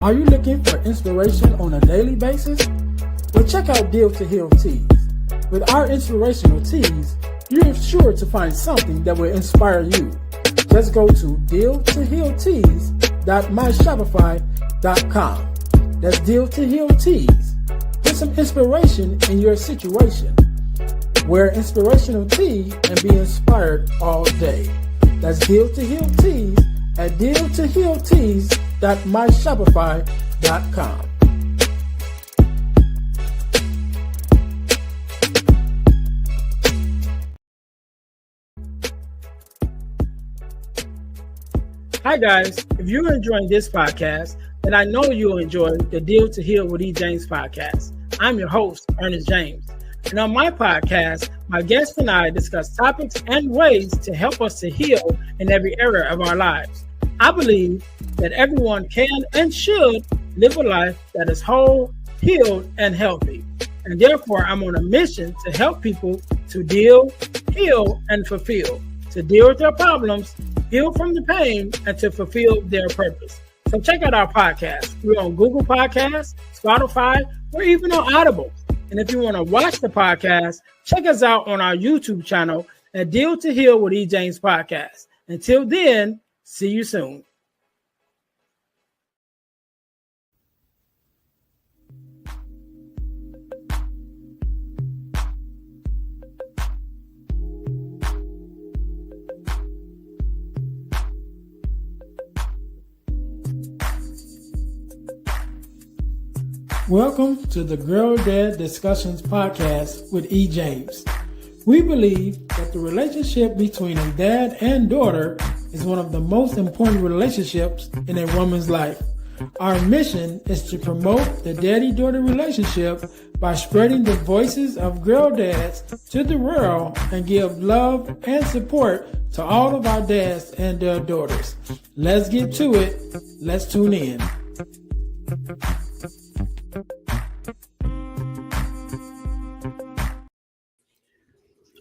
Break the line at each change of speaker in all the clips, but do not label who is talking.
Are you looking for inspiration on a daily basis? Well, check out Deal to Heal Tees. With our inspirational tees, you're sure to find something that will inspire you. Just go to dealtohealtees.myshopify.com. That's Deal to Heal Tees. Get some inspiration in your situation. Wear inspirational tee and be inspired all day. That's Deal to Heal Tees at dealtohealtees.myshopify.com. Hi guys, if you're enjoying this podcast, then I know you'll enjoy the Deal to Heal with E. James podcast. I'm your host, Earnest James. And on my podcast, my guests and I discuss topics and ways to help us to heal in every area of our lives. I believe that everyone can and should live a life that is whole, healed, and healthy. And therefore, I'm on a mission to help people to deal, heal, and fulfill, to deal with their problems, heal from the pain, and to fulfill their purpose. So check out our podcast. We're on Google Podcasts, Spotify, or even on Audible. And if you want to watch the podcast, check us out on our YouTube channel at Deal to Heal with E. James Podcast. Until then, see you soon. Welcome to the Girl Dad Discussions podcast with E. James. We believe that the relationship between a dad and daughter is one of the most important relationships in a woman's life. Our mission is to promote the daddy-daughter relationship by spreading the voices of girl dads to the world and give love and support to all of our dads and their daughters. Let's get to it. Let's tune in.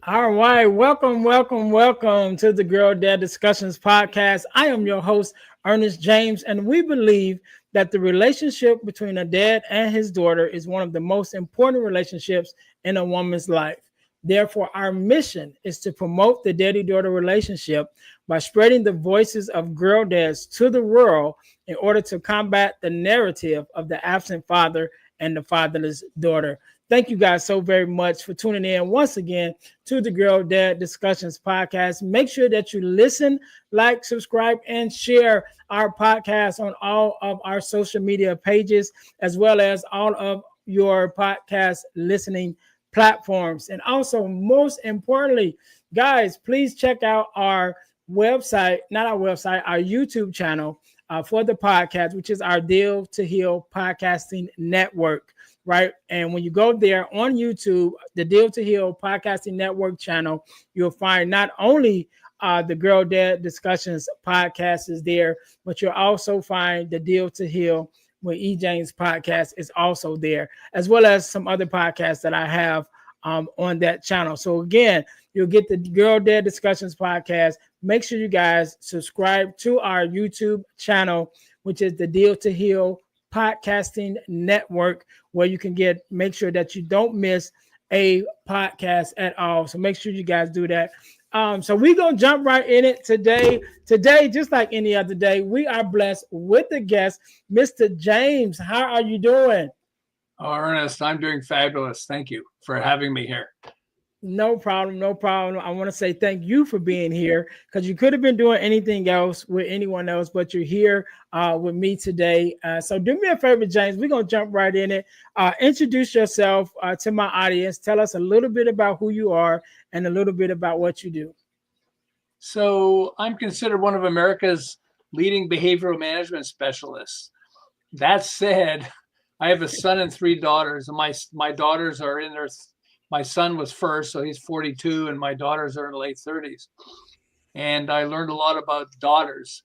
All right, welcome to the Girl Dad Discussions podcast. I am your host, Earnest James, and we believe that the relationship between a dad and his daughter is one of the most important relationships in a woman's life. Therefore, our mission is to promote the daddy-daughter relationship by spreading the voices of girl dads to the world in order to combat the narrative of the absent father and the fatherless daughter. Thank you guys so very much for tuning in once again to the Girl Dad Discussions podcast. Make sure that you listen, like, subscribe, and share our podcast on all of our social media pages, as well as all of your podcast listening platforms. And also, most importantly, guys, please check out our website, our YouTube channel for the podcast, which is our Deal to Heal podcasting network. Right. And when you go there on YouTube, the Deal to Heal Podcasting Network channel, you'll find not only the Girl Dad Discussions podcast is there, but you'll also find the Deal to Heal with E. James podcast is also there, as well as some other podcasts that I have on that channel. So again, you'll get the Girl Dad Discussions podcast. Make sure you guys subscribe to our YouTube channel, which is the Deal to Heal Podcasting Network, where you can make sure that you don't miss a podcast at all. So make sure you guys do that. So we're gonna jump right in it today. Today, just like any other day, we are blessed with the guest, Mr. James. How are you doing?
Oh, Ernest, I'm doing fabulous. Thank you for having me here.
No problem. I want to say thank you for being here, because you could have been doing anything else with anyone else, but you're here with me today. So do me a favor, James. We're going to jump right in it. Introduce yourself to my audience. Tell us a little bit about who you are and a little bit about what you do.
So I'm considered one of America's leading behavioral management specialists. That said, I have a son and 3 daughters, and my daughters are in their my son was first, so he's 42, and my daughters are in the late 30s. And I learned a lot about daughters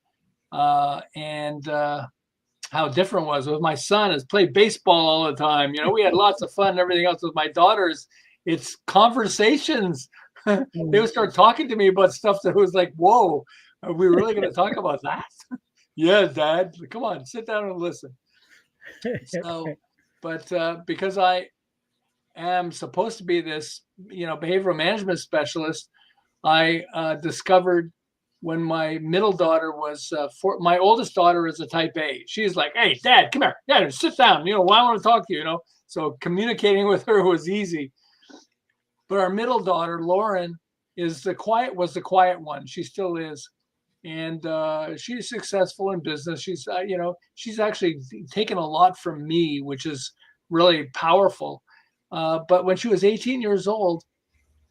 and how different it was. With my son, is played baseball all the time. You know, we had lots of fun and everything else. With my daughters, it's conversations. They would start talking to me about stuff that was like, whoa, are we really going to talk about that? Yeah, Dad, come on, sit down and listen. So, but because I am supposed to be this, behavioral management specialist, I discovered when my middle daughter was my oldest daughter is a type A. She's like, "Hey, Dad, come here. Dad, sit down. I want to talk to you." So communicating with her was easy. But our middle daughter, Lauren, was the quiet one. She still is, and she's successful in business. She's actually taken a lot from me, which is really powerful. But when she was 18 years old,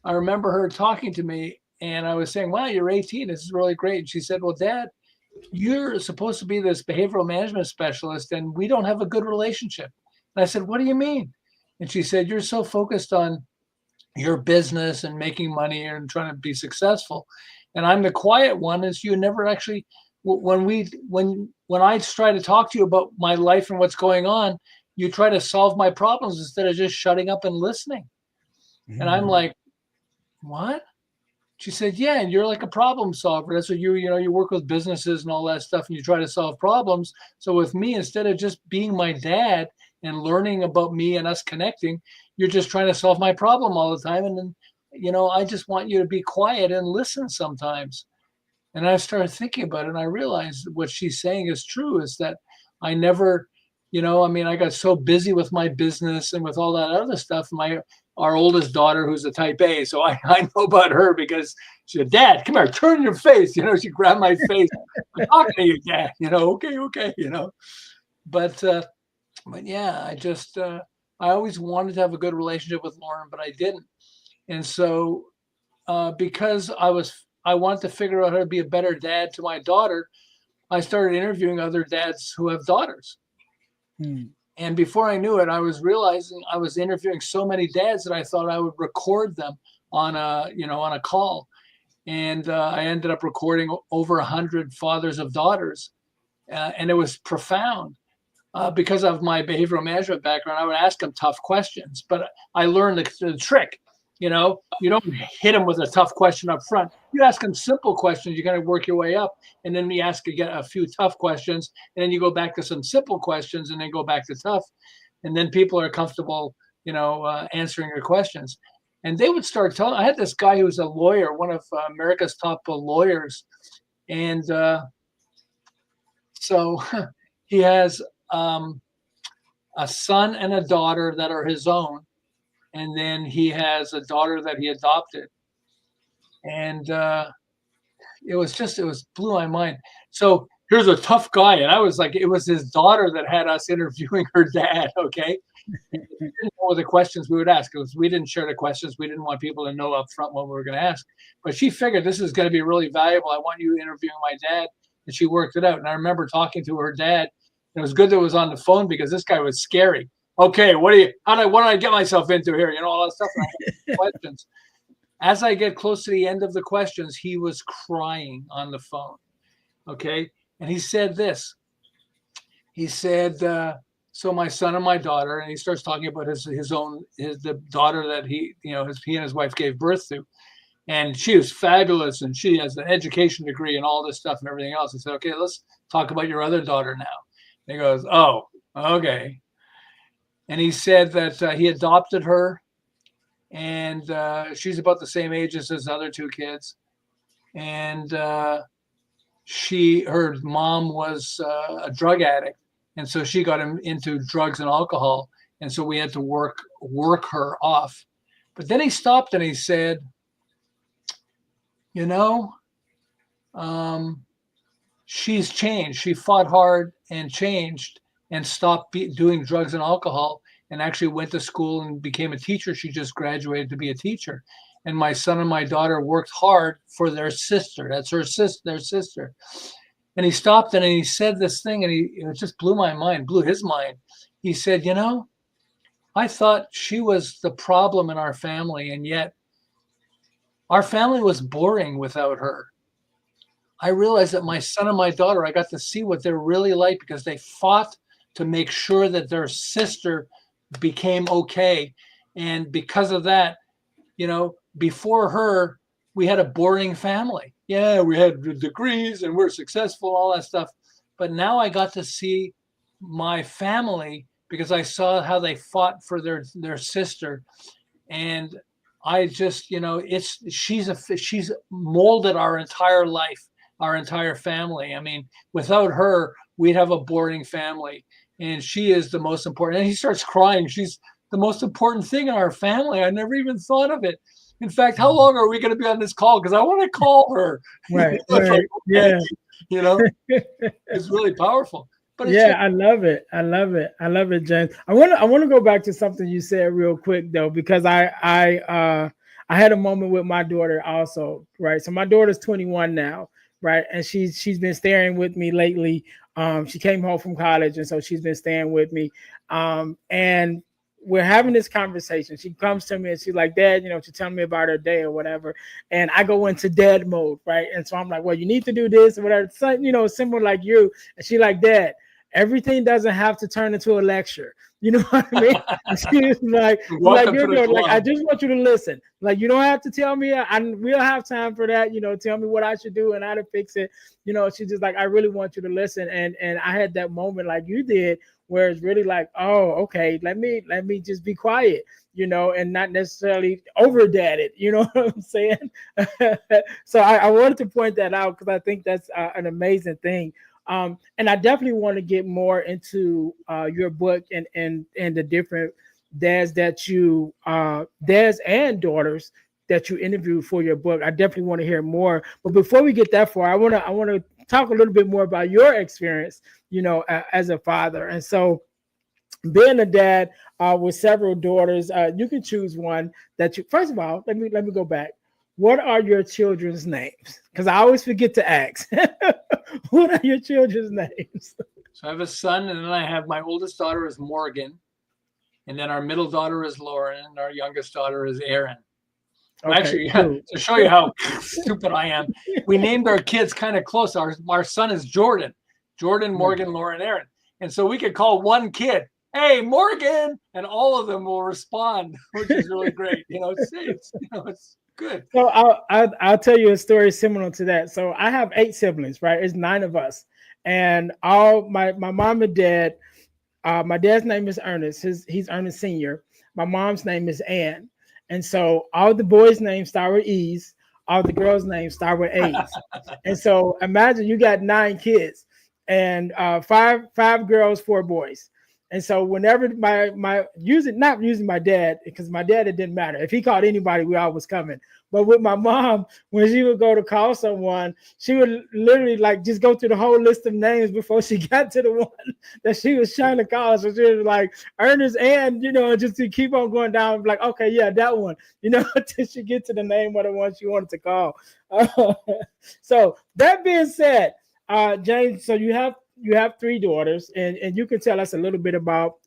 I remember her talking to me, and I was saying, "Wow, you're 18. This is really great." And she said, "Well, Dad, you're supposed to be this behavioral management specialist, and we don't have a good relationship." And I said, "What do you mean?" And she said, "You're so focused on your business and making money and trying to be successful, and I'm the quiet one. Is you never actually when I try to talk to you about my life and what's going on, you try to solve my problems instead of just shutting up and listening." And I'm like, "What?" She said, "Yeah, and you're like a problem solver. That's what you work with businesses and all that stuff, and you try to solve problems. So with me, instead of just being my dad and learning about me and us connecting, you're just trying to solve my problem all the time. And then, I just want you to be quiet and listen sometimes." And I started thinking about it, and I realized what she's saying is true, is that I never, I got so busy with my business and with all that other stuff. Our oldest daughter, who's a type A, so I know about her because she said, "Dad, come here, turn your face." She grabbed my face. "I'm talking to you, Dad." Okay. But yeah, I always wanted to have a good relationship with Lauren, but I didn't. And so because I wanted to figure out how to be a better dad to my daughter, I started interviewing other dads who have daughters.
Hmm.
And before I knew it, I was realizing I was interviewing so many dads that I thought I would record them on a call. And I ended up recording over 100 fathers of daughters. And it was profound. Because of my behavioral management background, I would ask them tough questions. But I learned the trick. You don't hit them with a tough question up front. You ask them simple questions. You kind of work your way up, and then you ask again a few tough questions, and then you go back to some simple questions, and then go back to tough, and then people are comfortable, answering your questions. And they would start telling. I had this guy who was a lawyer, one of America's top lawyers, and so he has a son and a daughter that are his own, and then he has a daughter that he adopted. And it blew my mind. So here's a tough guy, and I was like, it was his daughter that had us interviewing her dad. Okay, we didn't know the questions we would ask because we didn't share the questions. We didn't want people to know up front what we were going to ask. But she figured this is going to be really valuable. I want you interviewing my dad, and she worked it out. And I remember talking to her dad. It was good that it was on the phone because this guy was scary. Okay, what did I get myself into here? All that stuff. And I had questions. As I get close to the end of the questions, he was crying on the phone. Okay, and he said this. He said, "So my son and my daughter," and he starts talking about the daughter that he and his wife gave birth to, and she was fabulous, and she has an education degree and all this stuff and everything else. I said, "Okay, let's talk about your other daughter now." And he goes, "Oh, okay." And he said that he adopted her, and she's about the same age as his other two kids, and her mom was a drug addict, and so she got him into drugs and alcohol, and so we had to work her off. But then he stopped and he said, she's changed. She fought hard and changed and stopped doing drugs and alcohol, and actually went to school and became a teacher. She just graduated to be a teacher. And my son and my daughter worked hard for their sister. That's their sister. And he stopped and he said this thing, and it just blew his mind. He said, "I thought she was the problem in our family, and yet our family was boring without her. I realized that my son and my daughter, I got to see what they're really like because they fought to make sure that their sister became okay. And because of that, before her, we had a boring family. Yeah, we had degrees and we're successful, all that stuff. But now I got to see my family because I saw how they fought for their sister, and I just, she's molded our entire life, our entire family. I mean, without her, we'd have a boring family, and she is the most important. And he starts crying. She's the most important thing in our family. I never even thought of it. In fact, how long are we going to be on this call? Because I want to call her.
Right,
It's like,
right,
okay,
yeah.
you know, it's really powerful. But it's
Yeah,
just
I love it. I love it. I love it, James. I want to go back to something you said real quick though, because I had a moment with my daughter also, right? So my daughter's 21 now, right? And she's been staying with me lately. She came home from college, and so she's been staying with me. And we're having this conversation. She comes to me and she's like, Dad, she's telling me about her day or whatever. And I go into dad mode, right? And so I'm like, well, you need to do this or whatever. So, similar like you. And she like, Dad, everything doesn't have to turn into a lecture. You know what I mean? And she's like,
welcome to
you're
the
doing like, I
club.
just want you to listen. Like, you don't have to tell me. We'll have time for that. Tell me what I should do and how to fix it. She's just like, I really want you to listen. And I had that moment like you did, where it's really like, oh, okay, let me just be quiet, and not necessarily over dad it. You know what I'm saying? So I wanted to point that out because I think that's an amazing thing. And I definitely want to get more into your book and the different dads and daughters that you interviewed for your book. I definitely want to hear more. But before we get that far, I want to talk a little bit more about your experience, as a father. And so, being a dad with several daughters, you can choose one that you. First of all, let me go back. What are your children's names? Because I always forget to ask. What are your children's names?
So I have a son, and then I have my oldest daughter is Morgan, and then our middle daughter is Lauren, and our youngest daughter is Erin.
Okay,
Actually,
cool.
to show you how stupid I am, we named our kids kind of close. Our son is Jordan, Morgan, Lauren, Erin. And so we could call one kid, hey, Morgan, and all of them will respond, which is really great. It's good.
So I'll tell you a story similar to that. So I have 8 siblings, right? It's 9 of us, and all my mom and dad. My dad's name is Ernest. He's Ernest Senior. My mom's name is Ann, and so all the boys' names start with E's. All the girls' names start with A's. And so imagine you got 9 kids, and five girls, 4 boys. And so whenever my using not using my dad, because my dad, it didn't matter if he called anybody, we all was coming. But with my mom, when she would go to call someone, she would literally like just go through the whole list of names before she got to the one that she was trying to call. So she was like Ernest, and just to keep on going down, like, okay, yeah, that one, until she get to the name of the one she wanted to call. So that being said, James, so you have 3 daughters, and you can tell us a little bit about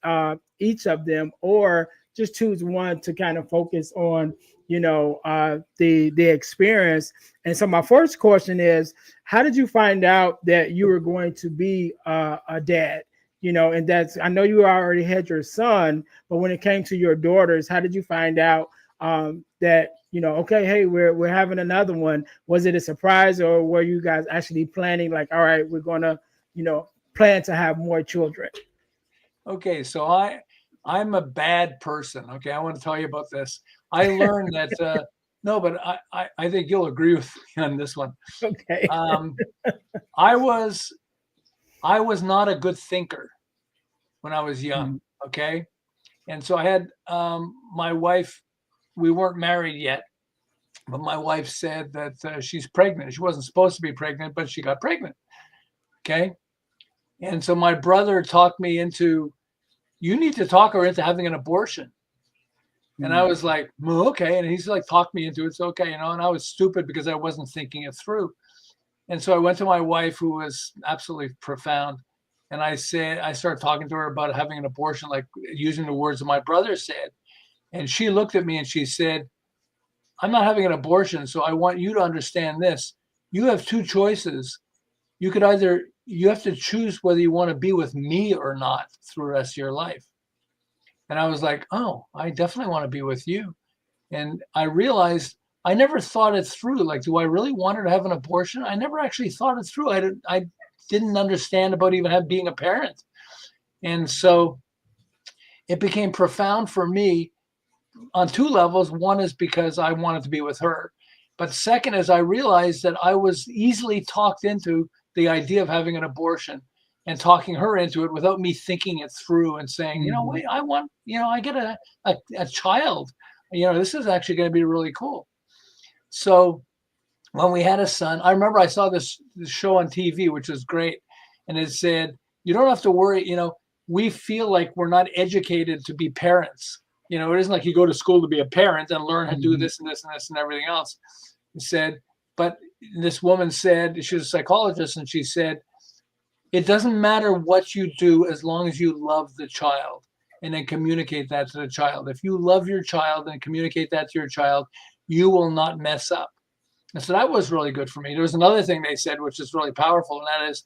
each of them, or just choose one to kind of focus on, the experience. And so my first question is, how did you find out that you were going to be a dad? And that's, I know you already had your son, but when it came to your daughters, how did you find out that, okay, hey, we're having another one? Was it a surprise, or were you guys actually planning, like, all right, we're gonna, plan to have more children?
Okay, so I'm a bad person. Okay, I want to tell you about this. I learned that no, but I think you'll agree with me on this one.
Okay.
Um, I was not a good thinker when I was young.
Mhm.
Okay, and so I had my wife. We weren't married yet, but my wife said that she's pregnant. She wasn't supposed to be pregnant, but she got pregnant. Okay, and so my brother talked me into, you need to talk her into having an abortion. And I
Mhm.
was like, well, okay. And he's like, talk me into it. It's okay. And I was stupid because I wasn't thinking it through. And so I went to my wife, who was absolutely profound. And I started talking to her about having an abortion, like using the words that my brother said. And she looked at me and she said, I'm not having an abortion. So I want you to understand this. You have 2 choices. You have to choose whether you want to be with me or not through the rest of your life. And I was like, oh, I definitely want to be with you. And I realized I never thought it through. Like, do I really want her to have an abortion? I never actually thought it through. I didn't understand about even being a parent. And so it became profound for me on two levels. One is because I wanted to be with her. But second is I realized that I was easily talked into the idea of having an abortion and talking her into it without me thinking it through and saying,
Mhm.
wait, I want, I get a child. This is actually going to be really cool. So when we had a son, I remember I saw this show on TV, which was great. And it said, you don't have to worry, we feel like we're not educated to be parents. It isn't like you go to school to be a parent and learn how to do
Mhm.
this and this and this and everything else. It said, but this woman said, she was a psychologist, and she said, it doesn't matter what you do as long as you love the child and then communicate that to the child. If you love your child and communicate that to your child, you will not mess up. And so that was really good for me. There was another thing they said, which is really powerful, and that is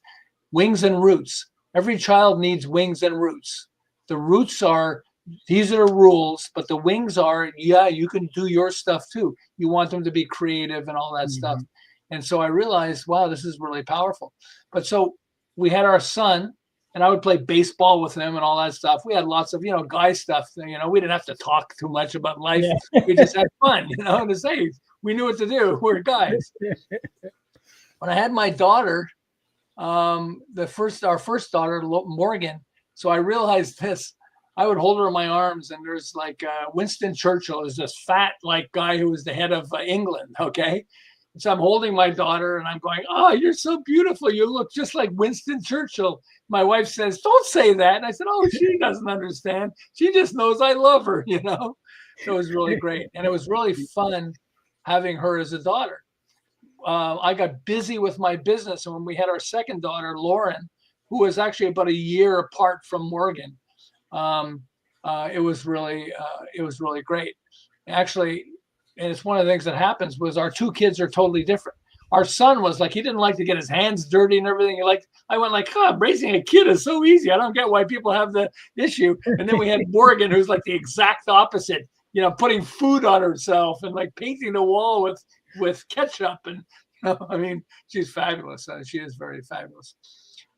wings and roots. Every child needs wings and roots. The roots are, these are the rules, but the wings are, yeah, you can do your stuff too. You want them to be creative and all that stuff.
Mhm.
And so I realized, wow, this is really powerful. But so we had our son, and I would play baseball with him and all that stuff. We had lots of, guy stuff. We didn't have to talk too much about life.
Yeah.
We just had fun, at this age. We knew what to do. We're guys. When I had my daughter, our first daughter, Morgan. So I realized this. I would hold her in my arms, and there's like Winston Churchill is this fat like guy who was the head of England. Okay, and so I'm holding my daughter, and I'm going, "Oh, you're so beautiful. You look just like Winston Churchill." My wife says, "Don't say that." And I said, "Oh, she doesn't understand. She just knows I love her." So it was really great, and it was really fun having her as a daughter. I got busy with my business. And when we had our second daughter, Lauren, who was actually about a year apart from Morgan, um, it was really great. Actually, and it's one of the things that happens was our two kids are totally different. Our son was like, he didn't like to get his hands dirty and everything. I went like, raising a kid is so easy. I don't get why people have the issue. And then we had Morgan, who's like the exact opposite, putting food on herself and like painting the wall with ketchup. And I mean, she's fabulous. She is very fabulous,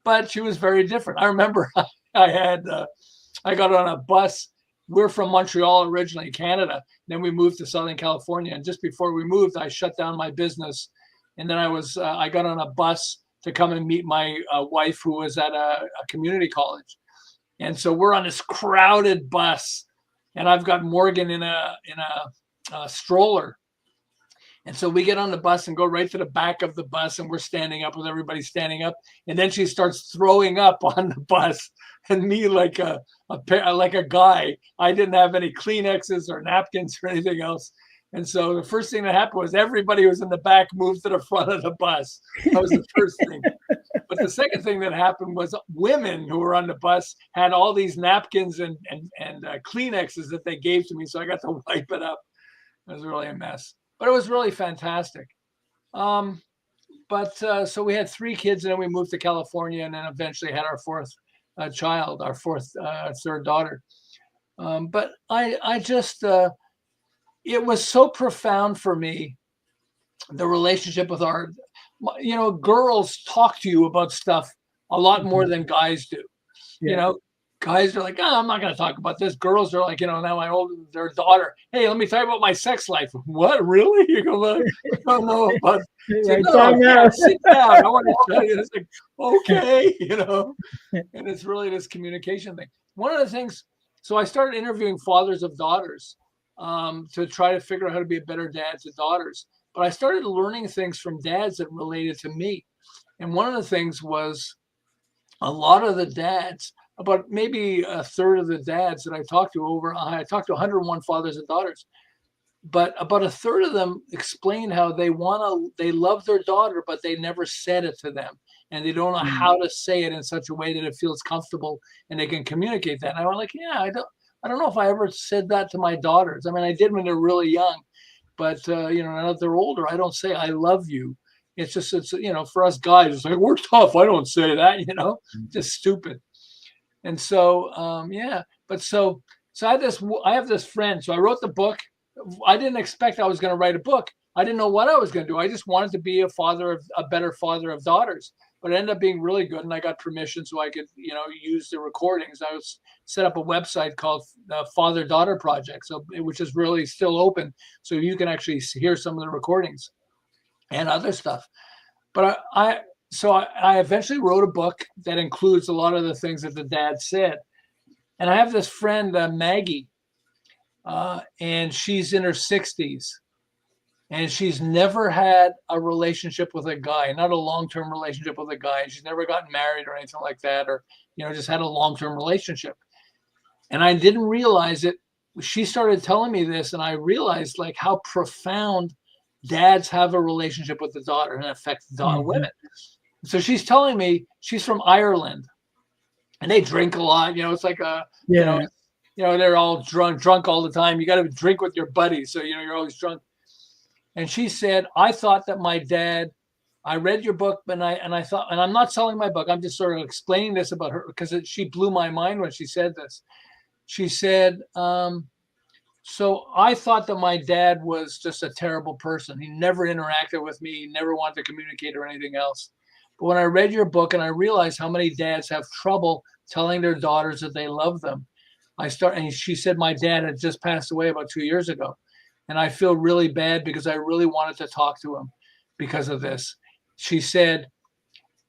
but she was very different. I remember I got on a bus. We're from Montreal originally, Canada. Then we moved to Southern California, and just before we moved, I shut down my business, and then I got on a bus to come and meet my wife, who was at a community college, and so we're on this crowded bus, and I've got Morgan in a stroller. And so we get on the bus and go right to the back of the bus, and we're standing up with everybody standing up. And then she starts throwing up on the bus, and me like a guy. I didn't have any Kleenexes or napkins or anything else. And so the first thing that happened was everybody who was in the back moved to the front of the bus. That was the first thing. But the second thing that happened was women who were on the bus had all these napkins and Kleenexes that they gave to me, so I got to wipe it up. It was really a mess, but it was really fantastic. Um, but so we had three kids, and then we moved to California, and then eventually had our fourth child, our third daughter. But I just, it was so profound for me, the relationship with girls talk to you about stuff a lot more
Mhm.
than guys do. You
Yeah.
know, guys are like, oh, I'm not going to talk about this. Girls are like, now their daughter, hey, let me tell you about my sex life. What, really? You go, I don't know, but say,
Right.
no,
Time
yeah,
out.
sit down. I want to tell you. It's like, okay. And it's really this communication thing. One of the things, so I started interviewing fathers of daughters to try to figure out how to be a better dad to daughters. But I started learning things from dads that related to me. And one of the things was a lot of the dads, about maybe a third of the dads that I talked to I talked to 101 fathers and daughters, but about a third of them explained how they love their daughter, but they never said it to them. And they don't know
Mm.
how to say it in such a way that it feels comfortable and they can communicate that. And I went like, yeah, I don't know if I ever said that to my daughters. I mean, I did when they're really young, but now that they're older, I don't say I love you. It's for us guys, it's like, we're tough. I don't say that, just stupid. And so, yeah, but so I have this friend. So I wrote the book. I didn't expect I was going to write a book. I didn't know what I was going to do. I just wanted to be a better father of daughters. but it ended up being really good. And I got permission so I could, use the recordings. I was set up a website called Father-Daughter Project, which is really still open. So you can actually hear some of the recordings and other stuff. But I eventually wrote a book that includes a lot of the things that the dad said. And I have this friend, Maggie, and she's in her 60s. And she's never had a relationship with a guy, not a long-term relationship with a guy. And she's never gotten married or anything like that, or, just had a long-term relationship. And I didn't realize it. She started telling me this, and I realized like how profound dads have a relationship with the daughter and affect women. So she's telling me she's from Ireland, and they drink a lot. It's like they're all drunk all the time. You got to drink with your buddies, so you're always drunk. And she said, I thought that my dad, I read your book, and I thought, and I'm not selling my book, I'm just sort of explaining this about her, because she blew my mind when she said this. She said, so I thought that my dad was just a terrible person. He never interacted with me. He never wanted to communicate or anything else. But when I read your book and I realized how many dads have trouble telling their daughters that they love them, and she said my dad had just passed away about 2 years ago. And I feel really bad because I really wanted to talk to him because of this. She said,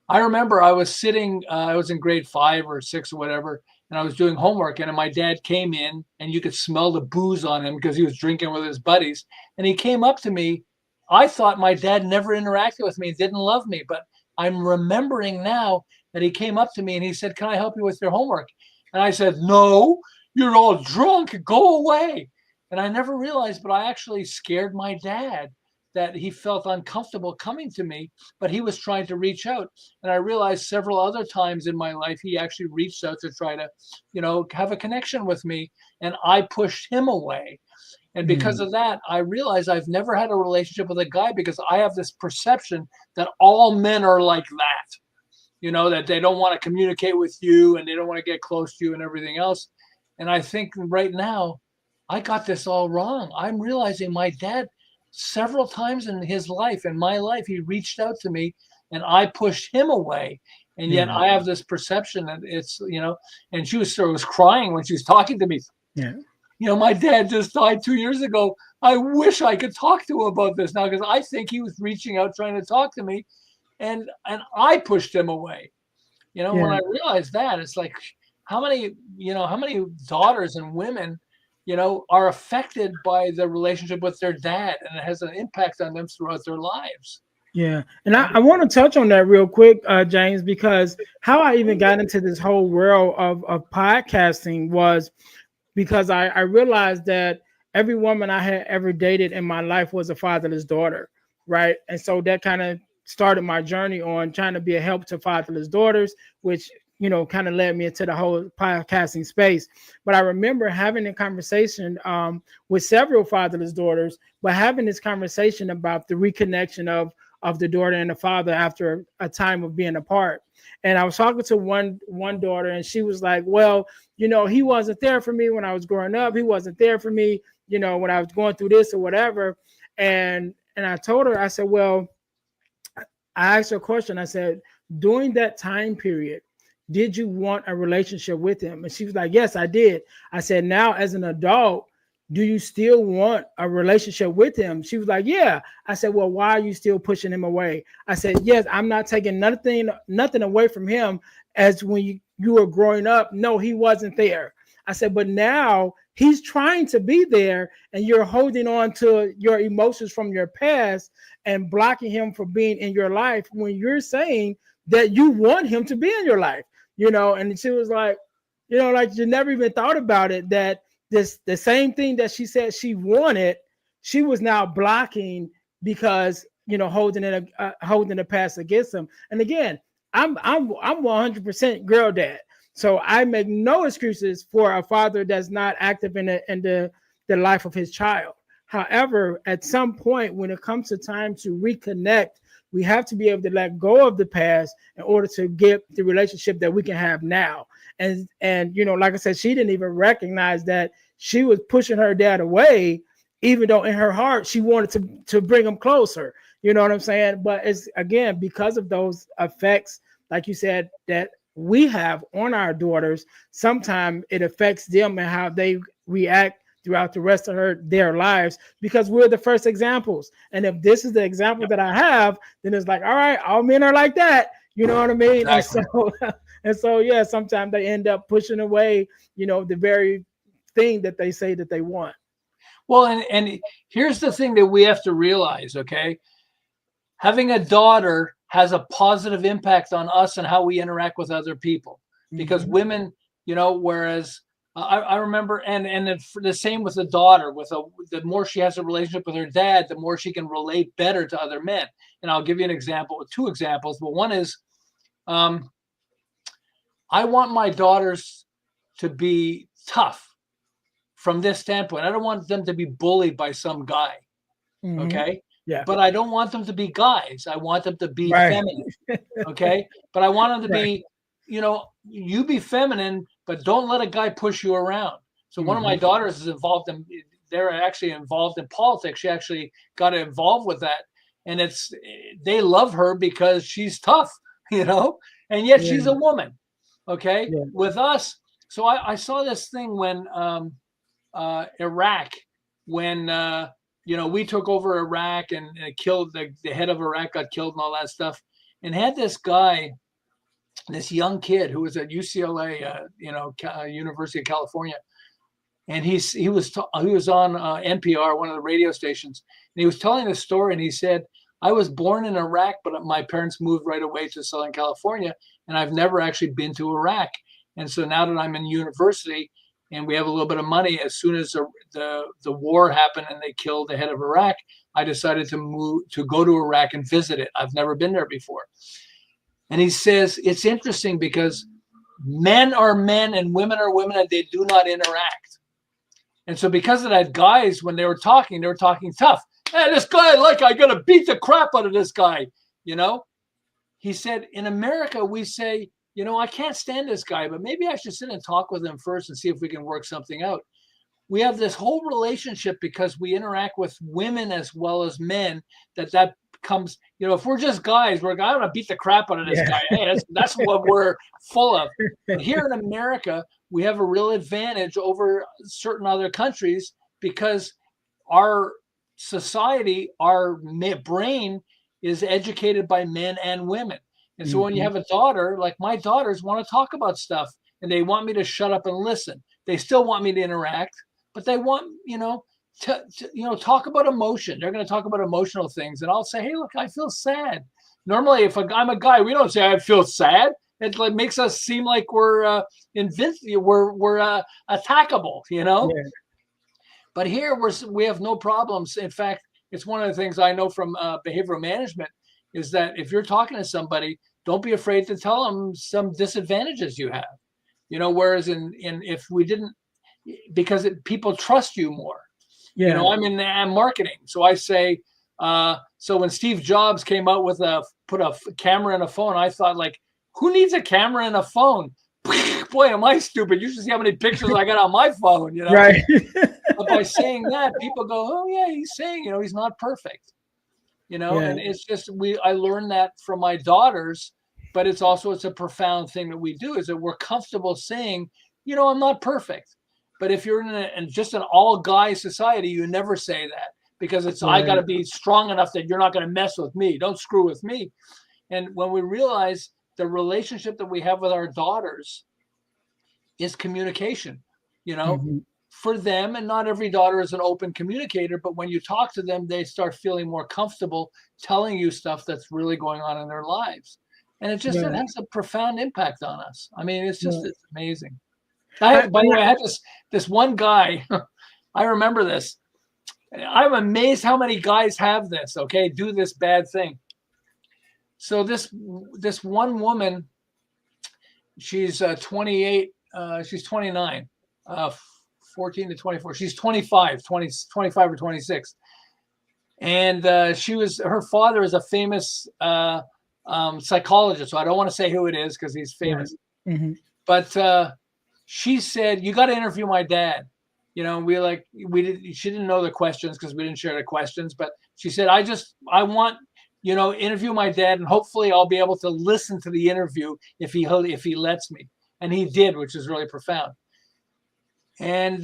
I remember I was sitting, I was in grade 5 or 6 or whatever, and I was doing homework, and my dad came in, and you could smell the booze on him because he was drinking with his buddies. And he came up to me. I thought my dad never interacted with me, didn't love me, but I'm remembering now that he came up to me and he said, can I help you with your homework? And I said, no, you're all drunk, go away. And I never realized, but I actually scared my dad, that he felt uncomfortable coming to me, but he was trying to reach out. And I realized several other times in my life, he actually reached out to try to, have a connection with me, and I pushed him away. And because of that, I realized I've never had a relationship with a guy because I have this perception that all men are like that, that they don't want to communicate with you and they don't want to get close to you and everything else. And I think right now, I got this all wrong. I'm realizing my dad, several times in his life, in my life, he reached out to me and I pushed him away. And yet I have this perception that it's, and she was crying when she was talking to me.
Yeah.
My dad just died 2 years ago. I wish I could talk to him about this now, because I think he was reaching out, trying to talk to me, and I pushed him away. When I realized that, it's like, how many daughters and women are affected by the relationship with their dad, and it has an impact on them throughout their lives.
Yeah. And I want to touch on that real quick, James, because how I even got into this whole world of podcasting was because I realized that every woman I had ever dated in my life was a fatherless daughter, right? And so that kind of started my journey on trying to be a help to fatherless daughters, which kind of led me into the whole podcasting space. But I remember having a conversation with several fatherless daughters, but having this conversation about the reconnection of the daughter and the father after a time of being apart. And I was talking to one daughter, and she was like, well, he wasn't there for me when I was growing up. He wasn't there for me, when I was going through this or whatever. And I told her, I said, well, I asked her a question. I said, during that time period, did you want a relationship with him? And she was like, yes, I did. I said, now as an adult, do you still want a relationship with him? She was like, yeah. I said, well, why are you still pushing him away? I said, yes, I'm not taking nothing away from him. As when you were growing up, no, he wasn't there. I said, but now he's trying to be there, and you're holding on to your emotions from your past and blocking him from being in your life when you're saying that you want him to be in your life. And she was like, like you never even thought about it, that the same thing that she said she wanted, she was now blocking because, holding the past against him. And again, I'm 100% girl dad. So I make no excuses for a father that's not active in the life of his child. However, at some point, when it comes to time to reconnect, we have to be able to let go of the past in order to get the relationship that we can have now. And like I said, she didn't even recognize that she was pushing her dad away, even though in her heart she wanted to bring him closer. You know what I'm saying? But it's, again, because of those effects like you said, that we have on our daughters, sometimes it affects them and how they react throughout the rest of their lives, because we're the first examples. And if this is the example
Yep.
that I have, then it's like, all right, all men are like that. You know what I mean? And
Exactly.
so, and so, yeah, sometimes they end up pushing away, the very thing that they say that they want.
Well, and here's the thing that we have to realize, okay? Having a daughter has a positive impact on us and how we interact with other people, because
Mm-hmm.
women, whereas I remember, and the same with the daughter. The more she has a relationship with her dad, the more she can relate better to other men. And I'll give you an example, two examples. But one is, um, I want my daughters to be tough from this standpoint. I don't want them to be bullied by some guy.
Mm-hmm.
Okay.
Yeah.
But I don't want them to be guys. I want them to be
Right.
feminine. Okay. But I want them to
Right.
be, you be feminine, but don't let a guy push you around. So one of my
Mm-hmm.
daughters is involved they're actually involved in politics. She actually got involved with that. And they love her because she's tough, and yet
Yeah.
she's a woman. Okay.
Yeah.
With us. So I saw this thing when Iraq, when, we took over Iraq and it killed the head of Iraq got killed and all that stuff, and had this guy, this young kid who was at UCLA, University of California, and he was on NPR, one of the radio stations, and he was telling the story, and he said, I was born in Iraq, but my parents moved right away to Southern California, and I've never actually been to Iraq. And so now that I'm in university and we have a little bit of money, as soon as the war happened and they killed the head of Iraq, I decided to go to Iraq and visit it. I've never been there before. And he says, it's interesting because men are men and women are women, and they do not interact. And so because of that, guys, when they were talking tough. Hey, this guy, I got to beat the crap out of this guy. He said, in America, we say, I can't stand this guy, but maybe I should sit and talk with him first and see if we can work something out. We have this whole relationship because we interact with women as well as men, that comes, if we're just guys, we're going to beat the crap out of this
Yeah.
guy. Hey, that's what we're full of. But here in America, we have a real advantage over certain other countries because our society, our brain is educated by men and women. And so when you
Mm-hmm.
have a daughter, like my daughters want to talk about stuff and they want me to shut up and listen. They still want me to interact, but they want, to talk about emotion. They're going to talk about emotional things. And I'll say, hey, look, I feel sad. Normally, if I'm a guy, we don't say I feel sad. It makes us seem like we're invincible, we're attackable,
Yeah.
But here we have no problems. In fact, it's one of the things I know from behavioral management is that if you're talking to somebody, don't be afraid to tell them some disadvantages you have. Whereas if we didn't, because people trust you more.
Yeah.
I'm in marketing, so I say. So when Steve Jobs came out with put a camera in a phone, I thought, like, who needs a camera in a phone? Boy, am I stupid! You should see how many pictures I got on my phone.
Right.
But by saying that, people go, oh yeah, he's saying, he's not perfect.
Yeah.
And it's just I learned that from my daughters, but it's a profound thing that we do, is that we're comfortable saying, I'm not perfect. But if you're in just an all guy society, you never say that, because I got to
Right.
be strong enough that you're not going to mess with me. Don't screw with me. And when we realize the relationship that we have with our daughters is communication, you know,
Mm-hmm.
for them. And not every daughter is an open communicator, but when you talk to them, they start feeling more comfortable telling you stuff that's really going on in their lives. And it
Right.
has a profound impact on us. I mean, it's
Right.
amazing.
I,
By the way, I had this one guy, I remember this. I'm amazed how many guys have this, okay, do this bad thing. So this one woman, she's 28, she's 29, 14 to 24. She's 25, 25 or 26. And her father is a famous psychologist. So I don't want to say who it is because he's famous.
right. Mm-hmm.
But she said, you got to interview my dad. She didn't know the questions because we didn't share the questions. But she said, I want interview my dad, and hopefully I'll be able to listen to the interview if he lets me. And he did, which is really profound. And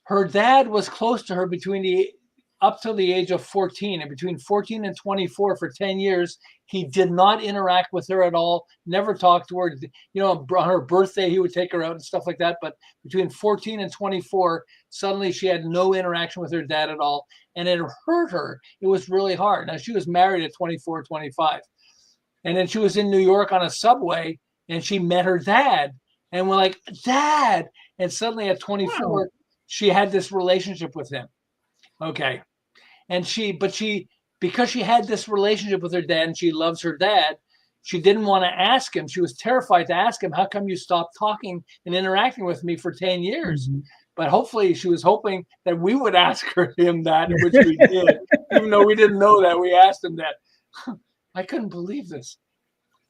her dad was close to her up till the age of 14, and between 14 and 24 for 10 years, he did not interact with her at all, never talked to her. On her birthday, he would take her out and stuff like that. But between 14 and 24, suddenly she had no interaction with her dad at all. And it hurt her. It was really hard. Now, she was married at 24, 25. And then she was in New York on a subway, and she met her dad. And we're like, Dad. And suddenly at 24, wow, she had this relationship with him. Okay. And because she had this relationship with her dad and she loves her dad, she didn't want to ask him. She was terrified to ask him, how come you stopped talking and interacting with me for 10 years? Mm-hmm. But hopefully she was hoping that we would ask him that, which we did. Even though we didn't know that, we asked him that. I couldn't believe this.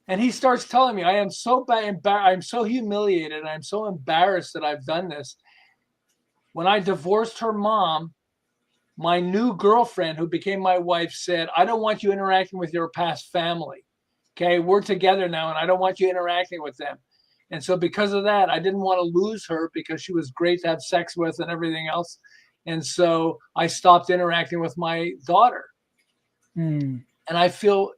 And he starts telling me, I am so I'm so humiliated. And I'm so embarrassed that I've done this. When I divorced her mom, my new girlfriend, who became my wife, said, I don't want you interacting with your past family. Okay, we're together now, and I don't want you interacting with them. And so because of that, I didn't want to lose her because she was great to have sex with and everything else. And so I stopped interacting with my daughter. And I feel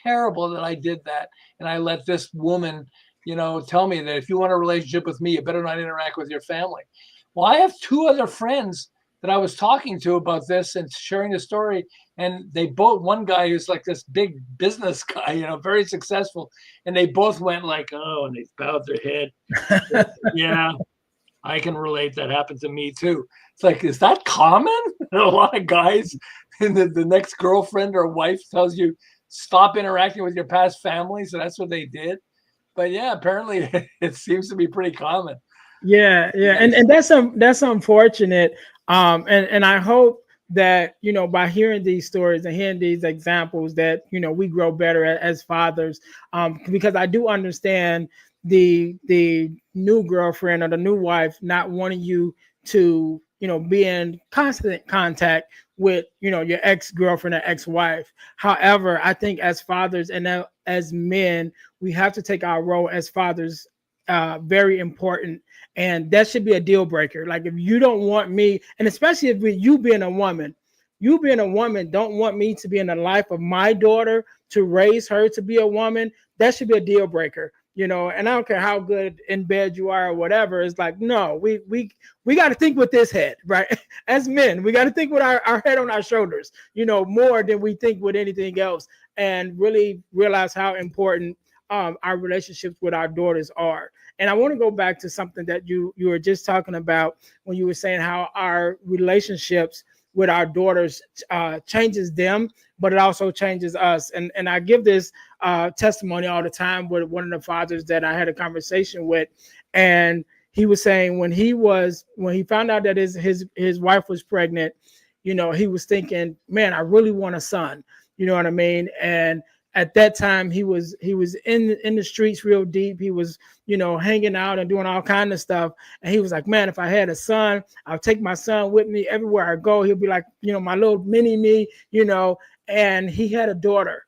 terrible that I did that. And I let this woman, tell me that if you want a relationship with me, you better not interact with your family. Well, I have two other friends that I was talking to about this and sharing the story. And one guy who's like this big business guy, very successful. And they both went like, oh, and they bowed their head. Yeah, I can relate. That happened to me too. It's like, is that common? A lot of guys, and the next girlfriend or wife tells you, stop interacting with your past family. So that's what they did. But yeah, apparently it seems to be pretty common.
Yeah. And that's unfortunate. And I hope that, by hearing these stories and hearing these examples that, we grow better as fathers, because I do understand the new girlfriend or the new wife not wanting you to, be in constant contact with, your ex-girlfriend or ex-wife. However, I think as fathers and as men, we have to take our role as fathers very important, and that should be a deal breaker. Like, if you don't want me, and especially if you being a woman don't want me to be in the life of my daughter, to raise her to be a woman, that should be a deal breaker. And I don't care how good in bed you are or whatever. It's like, no, we got to think with this head, right? As men, we got to think with our head on our shoulders, more than we think with anything else, and really realize how important our relationships with our daughters are. And I want to go back to something that you were just talking about when you were saying how our relationships with our daughters changes them, but it also changes us. And I give this testimony all the time with one of the fathers that I had a conversation with, and he was saying when he found out that his wife was pregnant, he was thinking, man, I really want a son. You know what I mean? And at that time, he was in the streets real deep. He was, hanging out and doing all kind of stuff. And he was like, man, if I had a son, I'll take my son with me everywhere I go. He'll be like, my little mini me, and he had a daughter.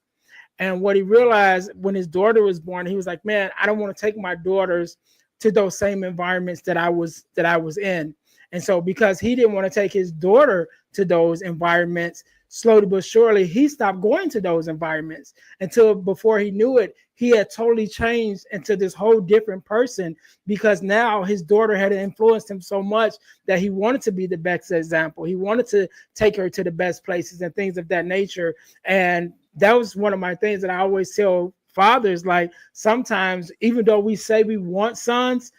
And what he realized when his daughter was born, he was like, man, I don't want to take my daughters to those same environments that I was in. And so because he didn't want to take his daughter to those environments, slowly but surely, he stopped going to those environments until before he knew it, he had totally changed into this whole different person, because now his daughter had influenced him so much that he wanted to be the best example. He wanted to take her to the best places and things of that nature. And that was one of my things that I always tell fathers, like, sometimes, even though we say we want sons,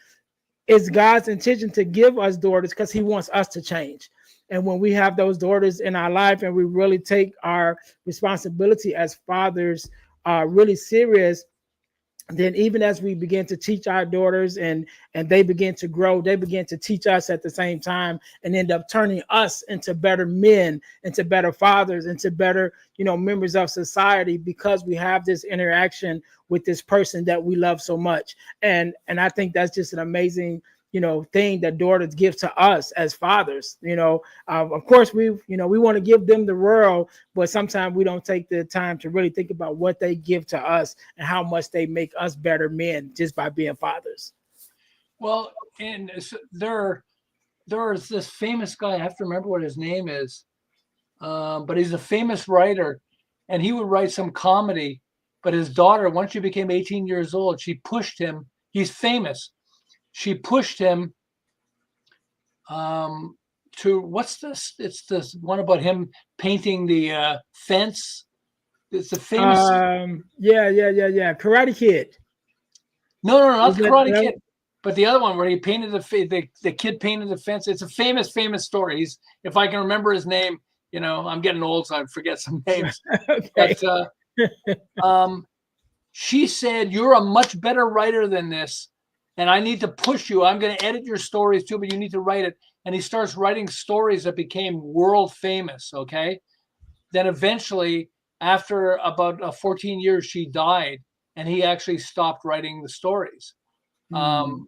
it's God's intention to give us daughters because he wants us to change. And when we have those daughters in our life and we really take our responsibility as fathers really serious, then even as we begin to teach our daughters and they begin to grow, they begin to teach us at the same time, and end up turning us into better men, into better fathers, into better, members of society, because we have this interaction with this person that we love so much. And I think that's just an amazing thing that daughters give to us as fathers. Of course, we want to give them the world, but sometimes we don't take the time to really think about what they give to us and how much they make us better men just by being fathers.
Well, and there's this famous guy. I have to remember what his name is, but he's a famous writer, and he would write some comedy. But his daughter, once she became 18 years old, she pushed him. He's famous. She pushed him to what's this? It's this one about him painting the fence. It's a famous.
Yeah. Karate Kid.
No, not
Is
the
that,
Karate
that
Kid, but the other one where he painted the kid painted the fence. It's a famous story. If I can remember his name, I'm getting old, so I forget some names.
okay.
But she said, "You're a much better writer than this, and I need to push you. I'm going to edit your stories too, but you need to write it." And he starts writing stories that became world famous. Okay, then eventually, after about 14 years, she died, and he actually stopped writing the stories.
Mm.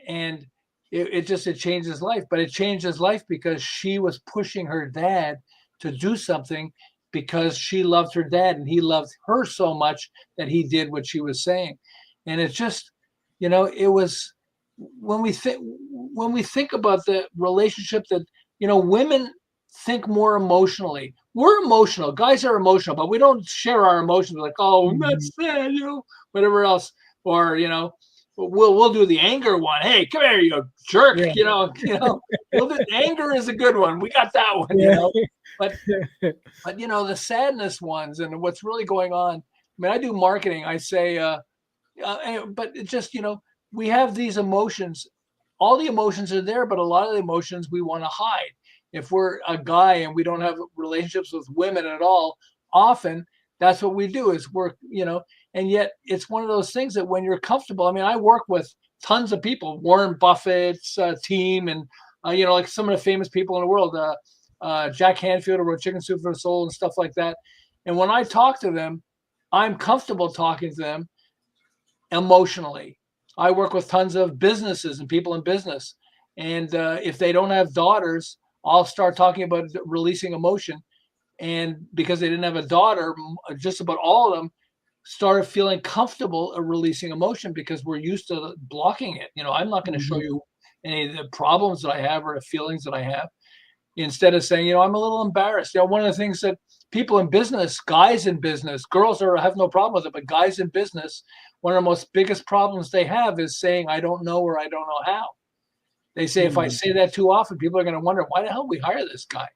And it changed his life, but it changed his life because she was pushing her dad to do something because she loved her dad and he loved her so much that he did what she was saying. And it's just, it was when we think about the relationship that, women think more emotionally. We're emotional. Guys are emotional, but we don't share our emotions like, oh,
Mhm.
that's sad, whatever else. Or, we'll do the anger one. Hey, come here, you jerk.
Yeah.
We'll do anger is a good one. We got that one,
Yeah.
But the sadness ones and what's really going on. I mean, I do marketing. I say, but it just we have these emotions. All the emotions are there, but a lot of the emotions we want to hide. If we're a guy and we don't have relationships with women at all, often that's what we do is work, and yet it's one of those things that when you're comfortable, I mean, I work with tons of people, Warren Buffett's team, and like some of the famous people in the world, Jack Hanfield, who wrote Chicken Soup for the Soul and stuff like that. And when I talk to them, I'm comfortable talking to them emotionally. I work with tons of businesses and people in business. And if they don't have daughters, I'll start talking about releasing emotion. And because they didn't have a daughter, just about all of them started feeling comfortable at releasing emotion because we're used to blocking it. I'm not going to show
Mhm.
you any of the problems that I have or the feelings that I have. Instead of saying, I'm a little embarrassed. One of the things that people in business, guys in business, girls have no problem with it, but guys in business, one of the most biggest problems they have is saying, I don't know or I don't know how. They say, if I
Mhm.
say that too often, people are going to wonder, why the hell we hire this guy?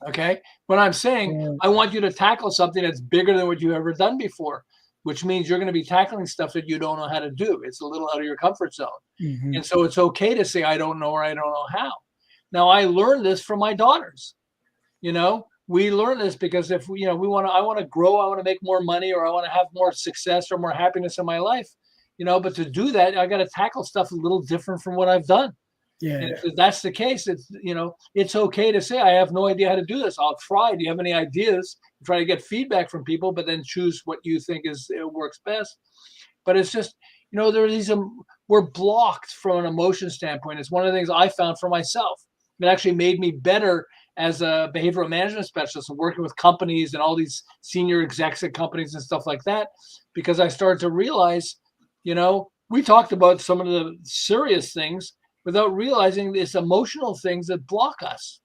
Okay. When I'm saying,
Yeah.
I want you to tackle something that's bigger than what you've ever done before, which means you're going to be tackling stuff that you don't know how to do. It's a little out of your comfort zone.
Mhm.
And so it's okay to say, I don't know or I don't know how. Now, I learned this from my daughters. We learn this because if I want to grow, I want to make more money, or I want to have more success or more happiness in my life, but to do that, I got to tackle stuff a little different from what I've done. And
Yeah.
if that's the case, it's okay to say, I have no idea how to do this. I'll try. Do you have any ideas? Try to get feedback from people, but then choose what you think works best. But it's just, there are these, we're blocked from an emotion standpoint. It's one of the things I found for myself. It actually made me better as a behavioral management specialist and working with companies and all these senior execs at companies and stuff like that, because I started to realize, we talked about some of the serious things without realizing this emotional things that block us.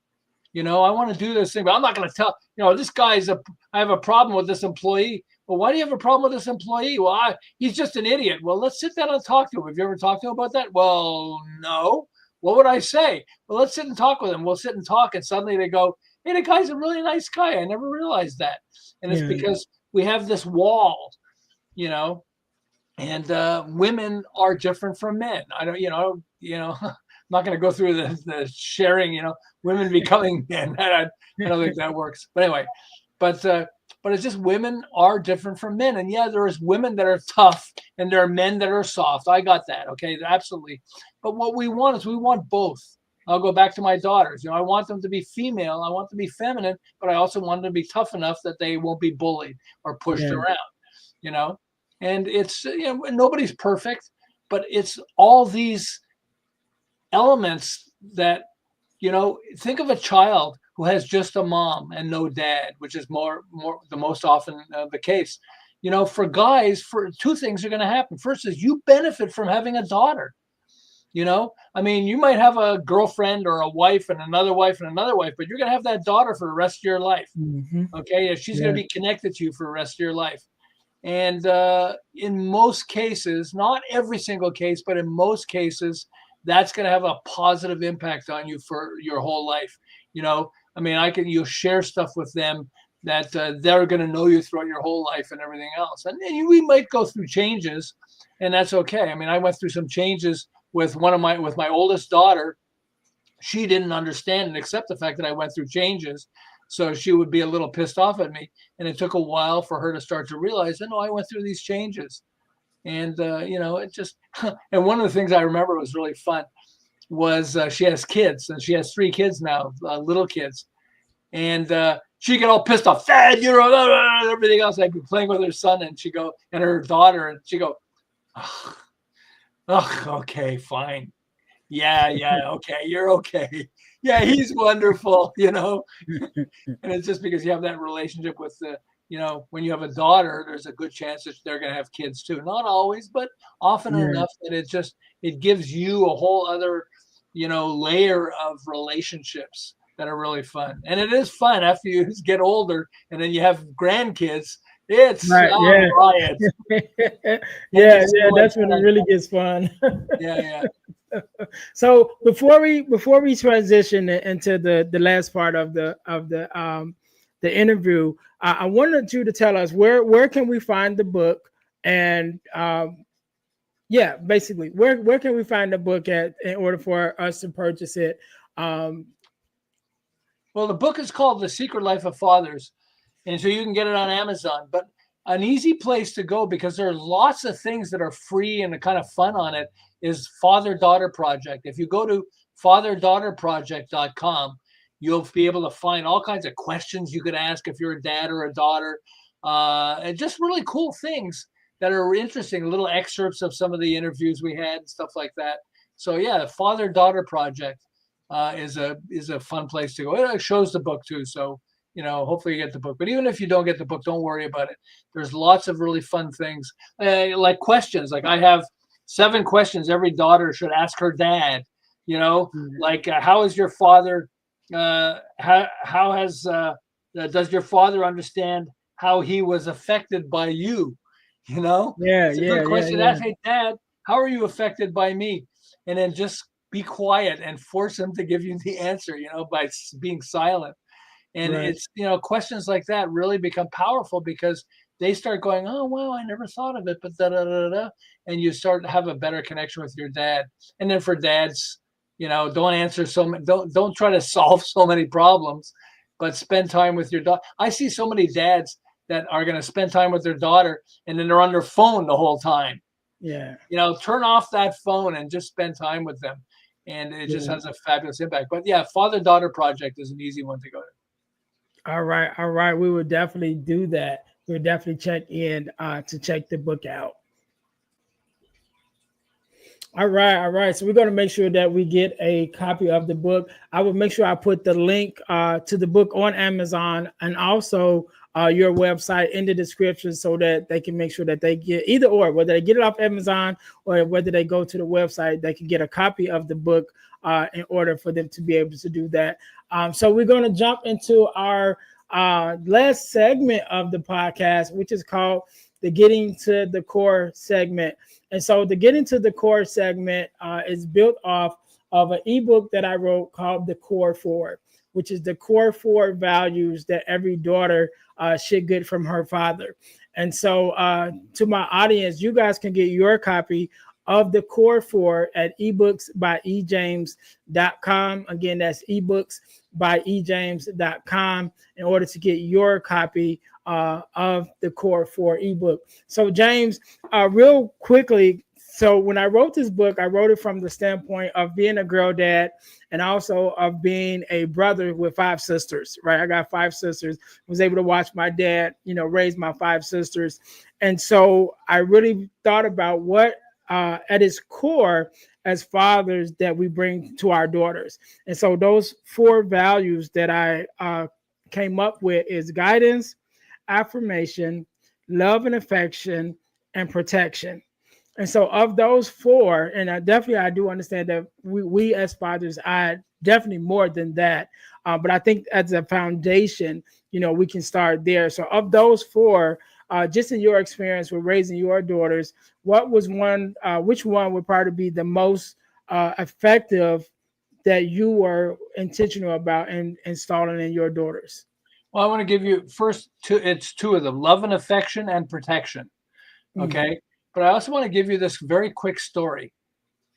I want to do this thing, but I'm not going to tell, this I have a problem with this employee. Well, why do you have a problem with this employee? Well, he's just an idiot. Well, let's sit down and talk to him. Have you ever talked to him about that? Well, no. What would I say? Well, let's sit and talk with him. We'll sit and talk. And suddenly they go, hey, the guy's a really nice guy. I never realized that. And it's
Yeah.
because we have this wall, you know, and women are different from men. I don't, I'm not going to go through the sharing, women becoming men. I don't think that works. But anyway, but uh, but it's just women are different from men, and yeah, there is women that are tough, and there are men that are soft. I got that. Okay, absolutely. But what we want is we want both. I'll go back to my daughters. I want them to be female. I want them to be feminine, but I also want them to be tough enough that they won't be bullied or pushed
Yeah.
around. You know, and it's nobody's perfect, but it's all these elements that, think of a child who has just a mom and no dad, which is more the most often the case. For guys, for two things are going to happen. First is you benefit from having a daughter. I mean, you might have a girlfriend or a wife and another wife and another wife, but you're going to have that daughter for the rest of your life.
Mm-hmm.
Okay. She's going to be connected to you for the rest of your life. And in most cases, not every single case, but in most cases, that's going to have a positive impact on you for your whole life. I mean, you'll share stuff with them that they're going to know you throughout your whole life and everything else. And we might go through changes, and that's okay. I mean, I went through some changes with my oldest daughter. She didn't understand and accept the fact that I went through changes. So she would be a little pissed off at me. And it took a while for her to start to realize, no, I went through these changes. And, it just, and one of the things I remember was really fun was she has kids, and she has 3 kids now, little kids. And she get all pissed off, Dad, everything else. I'd be playing with her son and her daughter, and she go, oh, okay, fine. Yeah, okay, you're okay. Yeah, he's wonderful, And it's just because you have that relationship with when you have a daughter, there's a good chance that they're going to have kids too. Not always, but often enough that it gives you a whole other, layer of relationships that are really fun. And it is fun after you get older and then you have grandkids. It's
right.
riot.
That's when it really gets fun.
Yeah.
So before we transition into the last part of the interview, I wanted you to tell us where can we find the book, and basically where can we find the book at in order for us to purchase it.
Well, the book is called The Secret Life of Fathers, and so you can get it on Amazon. But an easy place to go, because there are lots of things that are free and kind of fun on it, is Father-Daughter Project. If you go to fatherdaughterproject.com, you'll be able to find all kinds of questions you could ask if you're a dad or a daughter, and just really cool things that are interesting, little excerpts of some of the interviews we had and stuff like that. So yeah, Father-Daughter Project is a fun place to go. It shows the book too, so hopefully you get the book. But even if you don't get the book, don't worry about it. There's lots of really fun things, like questions. Like I have 7 questions every daughter should ask her dad. Like how is your father? How has does your father understand how he was affected by you? It's a good question to ask. Hey, Dad, how are you affected by me? And then just be quiet and force him to give you the answer, by being silent. And it's, questions like that really become powerful because they start going, oh, wow, I never thought of it, but and you start to have a better connection with your dad. And then for dads, don't answer don't try to solve so many problems, but spend time with your daughter. I see so many dads that are going to spend time with their daughter and then they're on their phone the whole time.
Yeah.
Turn off that phone and just spend time with them. And it just has a fabulous impact. But yeah, Father-Daughter Project is an easy one to go to.
All right. We will definitely do that. We'll definitely check in to check the book out. All right. So we're going to make sure that we get a copy of the book. I will make sure I put the link to the book on Amazon and also your website in the description so that they can make sure that they get either or, whether they get it off Amazon or whether they go to the website, they can get a copy of the book in order for them to be able to do that. So we're going to jump into our last segment of the podcast, which is called the Getting to the Core segment. And so the Getting to the Core segment is built off of an ebook that I wrote called The Core 4, which is the core 4 values that every daughter should get from her father. And so to my audience, you guys can get your copy of the Core 4 at ebooksbyejames.com. Again, that's ebooksbyejames.com in order to get your copy of the Core 4 ebook. So James, real quickly, so when I wrote this book, I wrote it from the standpoint of being a girl dad and also of being a brother with 5 sisters, right? I got 5 sisters, was able to watch my dad, raise my 5 sisters. And so I really thought about what at its core as fathers that we bring to our daughters. And so those four values that I came up with is guidance, affirmation, love and affection, and protection. And so of those four, and I do understand that we as fathers, I definitely more than that. But I think as a foundation, we can start there. So of those four, just in your experience with raising your daughters, what was which one would probably be the most effective that you were intentional about installing in your daughters?
Well, I want to give you first it's two of them: love and affection and protection.
Mm.
Okay. But I also want to give you this very quick story.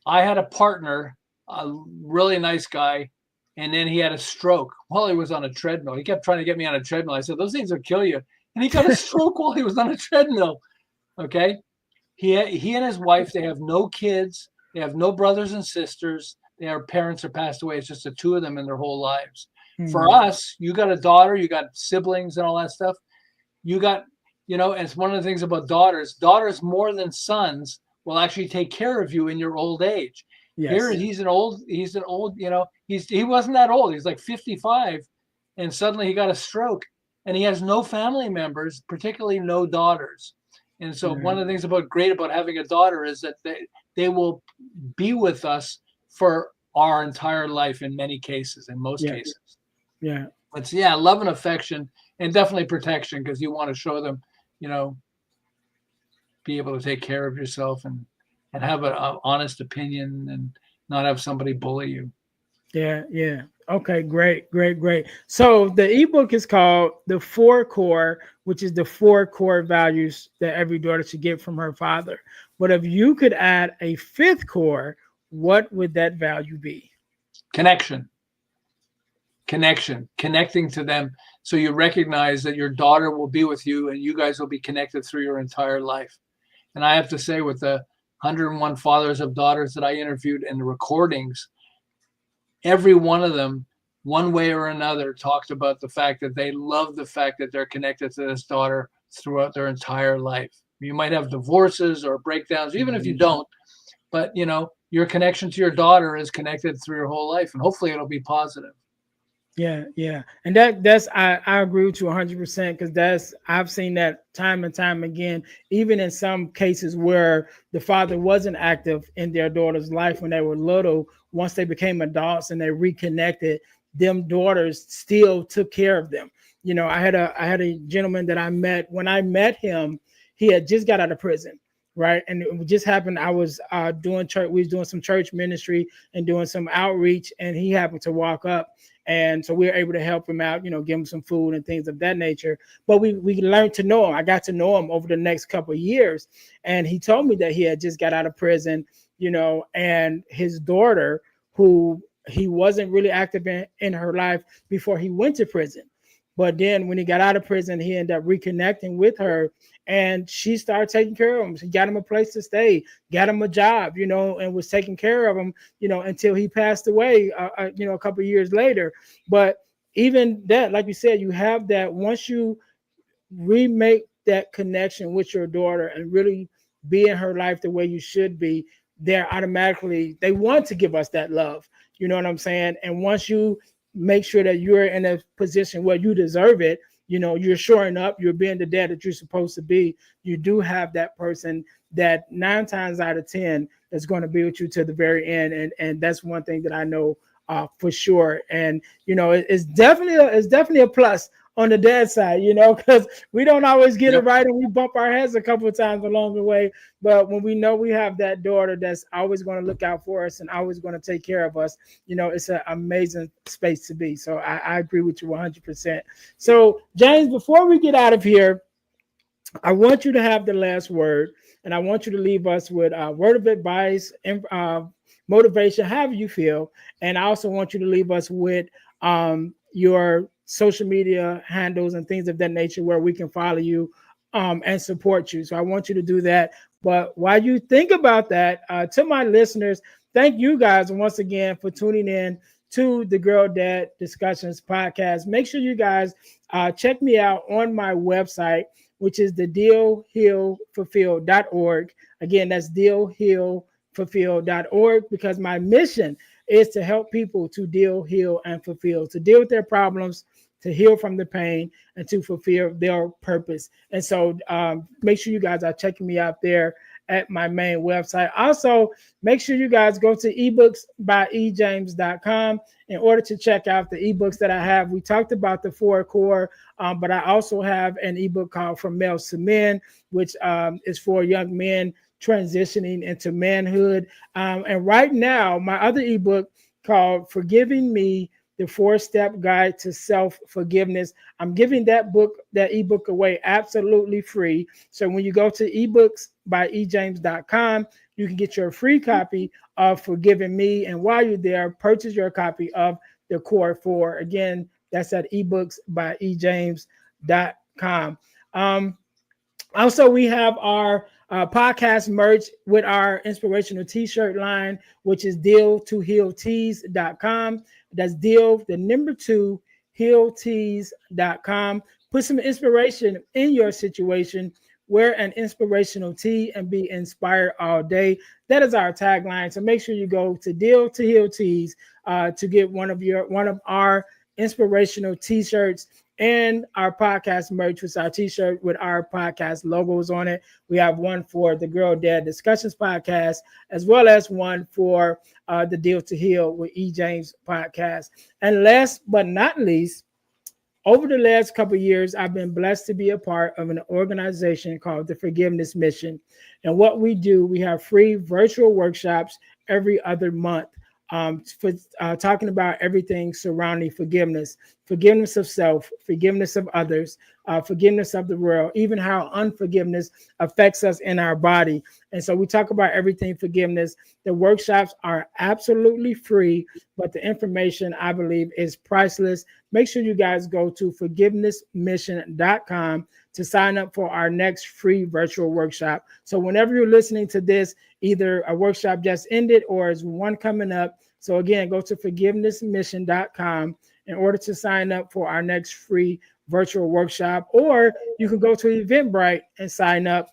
I had a partner, a really nice guy, and then he had a stroke while he was on a treadmill. He kept trying to get me on a treadmill. I said, those things will kill you. And he got a stroke while he was on a treadmill. Okay. He and his wife, they have no kids. They have no brothers and sisters. Their parents are passed away. It's just the two of them in their whole lives. For us, you got a daughter, you got siblings and all that stuff. You got, and it's one of the things about daughters more than sons will actually take care of you in your old age. Here
Yes.
he's an old, he wasn't that old. He's like 55 and suddenly he got a stroke and he has no family members, particularly no daughters. And so one of the things great about having a daughter is that they will be with us for our entire life in many cases, in most cases.
Yeah.
But love and affection and definitely protection, because you want to show them, be able to take care of yourself and have an honest opinion and not have somebody bully you.
Yeah. Yeah. Okay, great. So the ebook is called The Four Core, which is the four core values that every daughter should get from her father. But if you could add a fifth core, what would that value be?
Connection, connecting to them. So you recognize that your daughter will be with you and you guys will be connected through your entire life. And I have to say, with the 101 fathers of daughters that I interviewed in the recordings, every one of them, one way or another, talked about the fact that they love the fact that they're connected to this daughter throughout their entire life. You might have divorces or breakdowns, even if you don't, but your connection to your daughter is connected through your whole life, and hopefully it'll be positive.
Yeah. And that's I agree with you 100%, because I've seen that time and time again, even in some cases where the father wasn't active in their daughter's life when they were little. Once they became adults and they reconnected, them daughters still took care of them. I had a gentleman that I met. When I met him, he had just got out of prison. Right. And it just happened. I was doing church. We was doing some church ministry and doing some outreach, and he happened to walk up. And so we were able to help him out, give him some food and things of that nature. But we learned to know him. I got to know him over the next couple of years. And he told me that he had just got out of prison, and his daughter, who he wasn't really active in her life before he went to prison. But then when he got out of prison, he ended up reconnecting with her, and she started taking care of him. She got him a place to stay, got him a job, and was taking care of him, until he passed away, a couple of years later. But even that, like you said, you have that once you remake that connection with your daughter and really be in her life the way you should be, they want to give us that love. You know what I'm saying? And once you make sure that you're in a position where you deserve it, you're showing up, you're being the dad that you're supposed to be, you do have that person that 9 times out of 10 is going to be with you to the very end. And that's one thing that I know for sure. And, it's definitely a plus on the dad side, because we don't always get it right, and we bump our heads a couple of times along the way. But when we know we have that daughter that's always going to look out for us and always going to take care of us, it's an amazing space to be. So I agree with you 100%. So James, before we get out of here, I want you to have the last word, and I want you to leave us with a word of advice and motivation, however you feel. And I also want you to leave us with your social media handles and things of that nature where we can follow you and support you. So I want you to do that. But while you think about that, to my listeners, thank you guys once again for tuning in to the Girl Dad Discussions podcast. Make sure you guys check me out on my website, which is the dealhealfulfill.org. Again, that's dealhealfulfill.org, because my mission is to help people to deal, heal, and fulfill, to deal with their problems, to heal from the pain, and to fulfill their purpose. And so make sure you guys are checking me out there at my main website. Also, make sure you guys go to ebooksbyejames.com in order to check out the ebooks that I have. We talked about the 4 core, but I also have an ebook called From Males to Men, which is for young men transitioning into manhood. And right now, my other ebook called Forgiving Me, the 4-Step Guide to Self-Forgiveness. I'm giving that ebook away absolutely free. So when you go to ebooksbyejames.com, you can get your free copy of Forgiving Me. And while you're there, purchase your copy of the Core 4. Again, that's at ebooksbyejames.com. Also, we have our podcast merch with our inspirational t-shirt line, which is deal2healtees.com. That's deal, the number 2, healtees.com. Put some inspiration in your situation. Wear an inspirational tee and be inspired all day. That is our tagline. So make sure you go to Deal to Heal Tees to get one of our inspirational t-shirts and our podcast merch, which is our t-shirt with our podcast logos on it. We have one for the Girl Dad Discussions podcast, as well as one for the Deal to Heal with E. James podcast. And last but not least, over the last couple of years, I've been blessed to be a part of an organization called the Forgiveness Mission. And what we do, we have free virtual workshops every other month for talking about everything surrounding forgiveness of self, forgiveness of others, forgiveness of the world, even how unforgiveness affects us in our body. And so we talk about everything forgiveness. The workshops are absolutely free, but the information, I believe, is priceless. Make sure you guys go to forgivenessmission.com to sign up for our next free virtual workshop. So whenever you're listening to this, either a workshop just ended or is one coming up. So again, go to forgivenessmission.com in order to sign up for our next free virtual workshop, or you can go to Eventbrite and sign up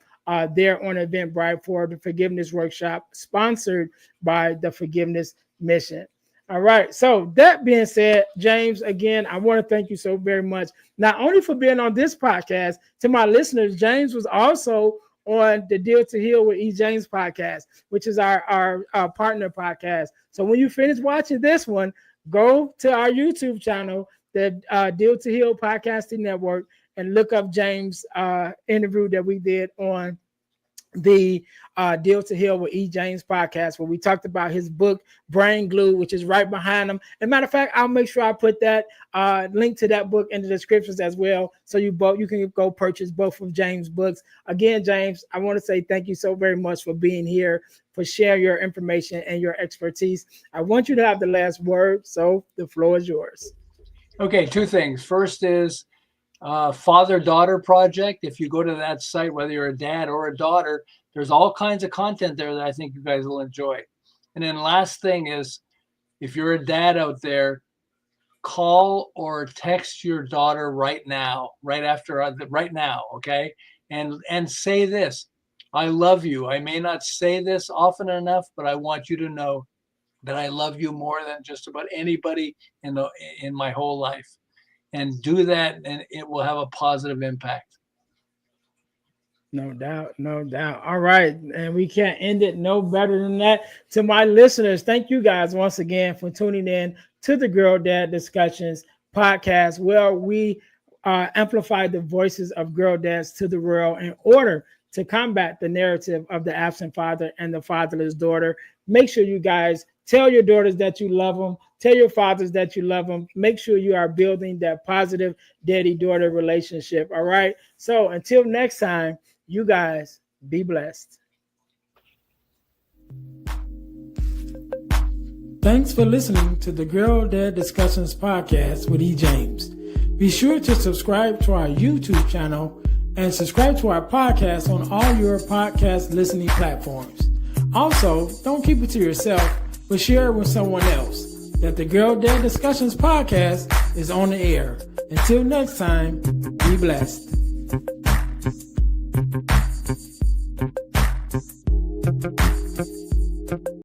there on Eventbrite for the forgiveness workshop sponsored by the Forgiveness Mission. All right. So that being said, James, again, I want to thank you so very much, not only for being on this podcast. To my listeners, James was also on the Deal to Heal with E. James podcast, which is our partner podcast. So when you finish watching this one, go to our YouTube channel, the Deal to Heal Podcasting Network, and look up James' interview that we did on the Deal to Heal with E. James podcast, where we talked about his book, Brain Glue, which is right behind him. As a matter of fact, I'll make sure I put that link to that book in the descriptions as well, so you can go purchase both of James' books. Again, James, I want to say thank you so very much for being here, for sharing your information and your expertise. I want you to have the last word, so the floor is yours.
Okay, 2 things. First is father-daughter project. If you go to that site, whether you're a dad or a daughter, there's all kinds of content there that I think you guys will enjoy. And then last thing is, if you're a dad out there, call or text your daughter right now, right now, okay? And say this: I love you. I may not say this often enough, but I want you to know that I love you more than just about anybody in my whole life. And do that, and it will have a positive impact.
No doubt, no doubt. All right, and we can't end it no better than that. To my listeners, thank you guys once again for tuning in to the Girl Dad Discussions podcast, where we amplify the voices of girl dads to the world in order to combat the narrative of the absent father and the fatherless daughter. Make sure you guys tell your daughters that you love them. Tell your fathers that you love them. Make sure you are building that positive daddy-daughter relationship. All right. So until next time, you guys be blessed. Thanks for listening to the Girl Dad Discussions podcast with E. James. Be sure to subscribe to our YouTube channel and subscribe to our podcast on all your podcast listening platforms. Also, don't keep it to yourself, but share it with someone else, that the Girl Dad Discussions podcast is on the air. Until next time, be blessed.